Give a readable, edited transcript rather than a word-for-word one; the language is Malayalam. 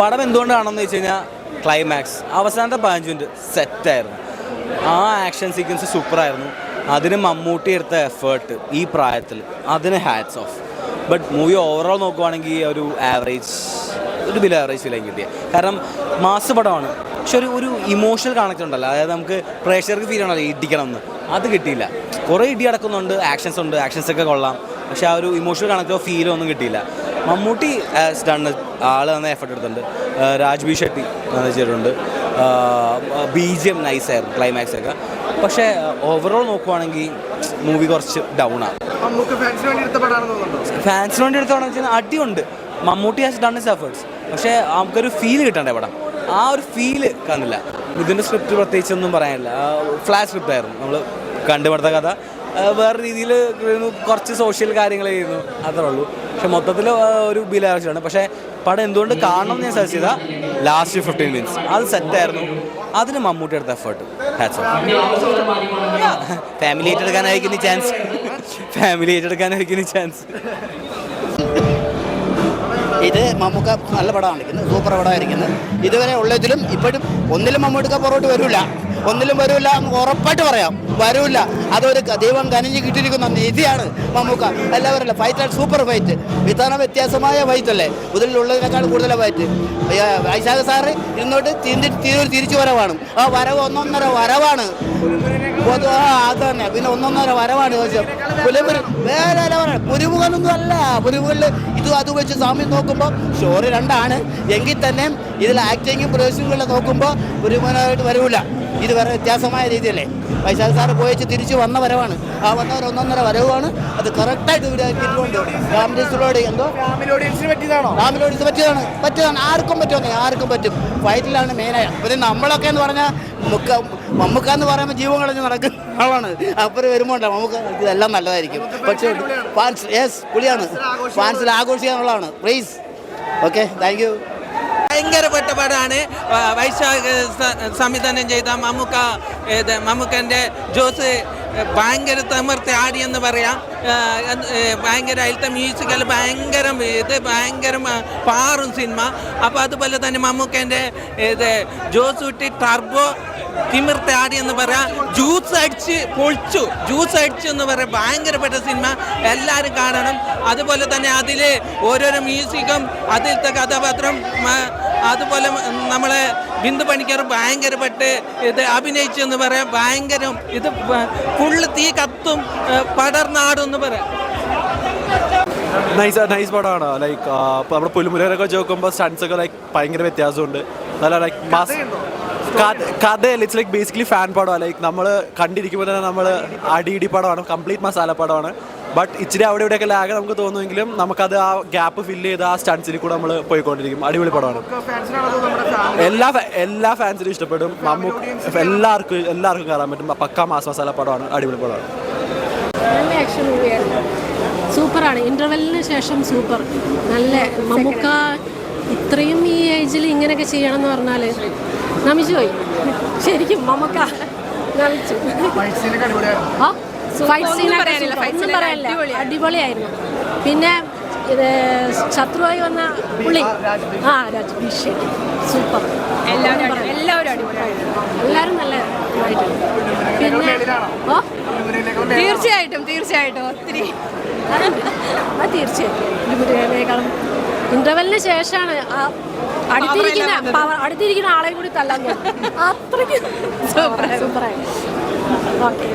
പടം എന്തുകൊണ്ടാണെന്ന് വെച്ച് കഴിഞ്ഞാൽ ക്ലൈമാക്സ് അവസാനത്തെ 15 മിനിറ്റ് സെറ്റായിരുന്നു. ആ ആക്ഷൻ സീക്വൻസ് സൂപ്പറായിരുന്നു. അതിന് മമ്മൂട്ടി എടുത്ത എഫേർട്ട് ഈ പ്രായത്തിൽ അതിന് hats off. But movie overall നോക്കുവാണെങ്കിൽ ഒരു ബിലോ ആവറേജ് ഫീലിംഗ് കിട്ടിയ. കാരണം മാസ് പടമാണ്, പക്ഷെ ഒരു ഇമോഷണൽ കണക്ട് ഉണ്ടല്ലോ, അതായത് നമുക്ക് പ്രേക്ഷകർക്ക് ഫീൽ ആണല്ലോ ഇടിക്കണം എന്ന്, അത് കിട്ടിയില്ല. കുറേ ഇടി അടക്കുന്നുണ്ട്, ആക്ഷൻസ് ഉണ്ട്, ആക്ഷൻസൊക്കെ കൊള്ളാം, പക്ഷേ ആ ഒരു ഇമോഷണൽ കണക്റ്റോ ഫീലോ ഒന്നും കിട്ടിയില്ല. മമ്മൂട്ടി സ്റ്റണ്ട് ആൾ നന്നായി എഫർട്ട് എടുത്തിട്ടുണ്ട്. രാജ്ബി ഷെട്ടി ചെയ്തിട്ടുണ്ട്. BGM നൈസായിരുന്നു ക്ലൈമാക്സൊക്കെ. പക്ഷേ ഓവറോൾ നോക്കുവാണെങ്കിൽ മൂവി കുറച്ച് ഡൗൺ ആണ്. ഫാൻസിന് വേണ്ടി എടുത്തതാണെന്ന് വെച്ചാൽ അടിയുണ്ട്. Mammootty has done his efforts, പക്ഷേ നമുക്കൊരു ഫീൽ കിട്ടണ്ടേ പടം, ആ ഒരു ഫീല് കാണില്ല. ഇതിൻ്റെ സ്ക്രിപ്റ്റ് പ്രത്യേകിച്ചൊന്നും പറയാനില്ല, ഫ്ലാഷ് സ്ക്രിപ്റ്റ് ആയിരുന്നു. നമ്മൾ കണ്ടുപിടുത്ത കഥ വേറെ രീതിയിൽ കുറച്ച് സോഷ്യൽ കാര്യങ്ങൾ ചെയ്യുന്നു, അത്രേ ഉള്ളൂ. പക്ഷെ മൊത്തത്തിൽ ഒരു ബിലാവശ്യമാണ്. പക്ഷേ പടം എന്തുകൊണ്ട് കാണണം എന്ന് ഞാൻ സജസ്റ്റ് ചെയ്താൽ ലാസ്റ്റ് 15 മിനിറ്റ്സ് അത് സെറ്റായിരുന്നു. അതിന് മമ്മൂട്ടി എടുത്ത എഫേർട്ട് ഹാറ്റ്സ് ഓഫ്. ഫാമിലി ഏറ്റെടുക്കാനായിരിക്കും ചാൻസ്. ഇത് മമ്മൂക്ക നല്ല പടമാണ്, സൂപ്പർ പടമായിരിക്കുന്നത്. ഇതുവരെ ഉള്ളതിലും ഇപ്പോഴും ഒന്നിലും മമ്മൂക്ക പുറകോട്ട് വരില്ല എന്ന് ഉറപ്പായിട്ട് പറയാം, വരില്ല. അതൊരു ദൈവം കനിഞ്ഞ് കിട്ടിയിരിക്കുന്ന നിധിയാണ് മമ്മൂക്ക. എല്ലാവരല്ല ഫൈറ്റ്, സൂപ്പർ ഫൈറ്റ്, വിധാന വ്യത്യാസമായ ഫൈറ്റ് അല്ലേ, ഇതിലുള്ളതിനേക്കാൾ കൂടുതൽ ഫൈറ്റ്. വൈശാഖ സാറ് ഇരുന്നോട്ട് തിരിച്ചു വരവാണ്. ആ വരവ് ഒന്നൊന്നര വരവാണ്. അത് തന്നെ, പിന്നെ ഒന്നൊന്നര വരവാണ്. വേറെ പുരുമുഖനൊന്നും അല്ല. പുരുമുഖനിൽ അത് വെച്ച് സാമ്യം നോക്കുമ്പോൾ സ്റ്റോറി രണ്ടാണ് എങ്കിൽ തന്നെ ഇതിൽ ആക്ടിങ്ങും പ്രൊഡക്ഷനുകളും നോക്കുമ്പോൾ പുരുമുഖനായിട്ട് വരവില്ല. ഇത് വേറെ വ്യത്യാസമായ രീതിയല്ലേ. വൈശാഖ സാറ് പോയിച്ച് തിരിച്ച് വന്ന വരവാണ്. ആ വന്നവർ ഒന്നൊന്നര വരവാണ്. അത് കറക്റ്റായിട്ട് ഇവിടെ ആക്കിയിട്ടുണ്ട്. ഫാമിലീസിനോട് ഫാമിലി ഓഡിയൻസിന് പറ്റിയതാണ്. ആർക്കും പറ്റും. ഫൈറ്റിലാണ് മെയിനായി. പിന്നെ നമ്മളൊക്കെ എന്ന് പറഞ്ഞാൽ മമ്മൂക്ക എന്ന് പറയുമ്പോൾ ജീവൻ കളഞ്ഞ് നടക്കുന്ന ആളാണ്. അപ്പുറം വരുമ്പോൾ നമുക്ക് ഇതെല്ലാം നല്ലതായിരിക്കും. പക്ഷേ പുള്ളിയാണ് ഫാൻസിൽ ആഘോഷിക്കാനുള്ളതാണ്. പ്ലീസ്. Okay, thank you. ഭയങ്കരപ്പെട്ട പടമാണ്. വൈശാഖ് സംവിധാനം ചെയ്ത മമ്മൂക്കൻ്റെ ജോസ് ഭയങ്കര തിമിർത്തി ആടിയെന്ന് പറയാം. ഭയങ്കര അതിലത്തെ മ്യൂസിക്കൽ ഭയങ്കര പാറും സിനിമ. അപ്പോൾ അതുപോലെ തന്നെ മമ്മൂക്കൻ്റെ ജോസൂട്ടി ടർബോ തിമിർത്തി ആടിയെന്ന് പറയാം. ജ്യൂസ് അടിച്ച് എന്ന് പറയാം. ഭയങ്കരപ്പെട്ട സിനിമ, എല്ലാവരും കാണണം. അതുപോലെ തന്നെ അതിൽ ഓരോരോ മ്യൂസിക്കും അതിലത്തെ കഥാപാത്രം, അതുപോലെ നമ്മളെ ബിന്ദു പണിക്കർ ഭയങ്കരപ്പെട്ട് അഭിനയിച്ചു എന്ന് പറയാം. ഭയങ്കരം ഇത് ഫുള്ള് തീ കത്തും പടർന്നാടും എന്ന് പറയാം. നൈസ് പടമാണ്. ലൈക്ക് നമ്മുടെ പുലിമുരുകനൊക്കെ നോക്കുമ്പോൾ സ്റ്റൺസൊക്കെ ലൈക്ക് ഭയങ്കര വ്യത്യാസമുണ്ട്. നല്ല ലൈക്ക് കഥയല്ല, ഇറ്റ്സ് ലൈക്ക് ബേസിക്കലി ഫാൻ പടമാണ്. ലൈക്ക് നമ്മൾ കണ്ടിരിക്കുമ്പോൾ തന്നെ നമ്മൾ അടിയിടി പടമാണ്, കംപ്ലീറ്റ് മസാല പടമാണ്. ബട്ട് ഇച്ചിരി അവിടെ ഇവിടെയൊക്കെ ലാഗ് നമുക്ക് തോന്നുമെങ്കിലും നമുക്കത് ആ ഗ്യാപ്പ് ഫില്ല് ചെയ്ത് ആ സ്റ്റൺസിൽ കൂടെ നമ്മൾ പോയിക്കൊണ്ടിരിക്കും. അടിപൊളി പടമാണ്. എല്ലാ ഫാൻസിനും ഇഷ്ടപ്പെടും. എല്ലാവർക്കും കയറാൻ പറ്റും. പക്കാ മാസ് മസാല പടമാണ്. അടിപൊളി പടമാണ്. നല്ല ആക്ഷൻ മൂവിയായിരുന്നു. സൂപ്പറാണ്. ഇൻ്റർവെല്ലിന് ശേഷം സൂപ്പർ. നല്ല മമ്മൂക്ക ഇത്രയും ഈ ഏജിൽ ഇങ്ങനെയൊക്കെ ചെയ്യണം എന്ന് പറഞ്ഞാൽ നമിച്ചു പോയി ശരിക്കും. മമ്മൂക്ക നമിച്ചു. ഫൈറ്റ് സീനൊന്നും പറയാനില്ല, അടിപൊളിയായിരുന്നു. പിന്നെ ഇത് ശത്രുവായി വന്ന പുള്ളി രാജ്ബി ഷെട്ടി സൂപ്പർ. എല്ലാവരും അടിപൊളിയായിരുന്നു. എല്ലാവരും നല്ല ഇതായിട്ടുണ്ട്. പിന്നെ തീർച്ചയായിട്ടും ഒത്തിരി തീർച്ചയായിട്ടും ഇന്റർവെല്ലിന് ശേഷമാണ് അടുത്തിരിക്കുന്ന ആളെ കൂടി തല്ലാൻ അത്രയ്ക്ക് സൂപ്പറായി. ഓക്കെ.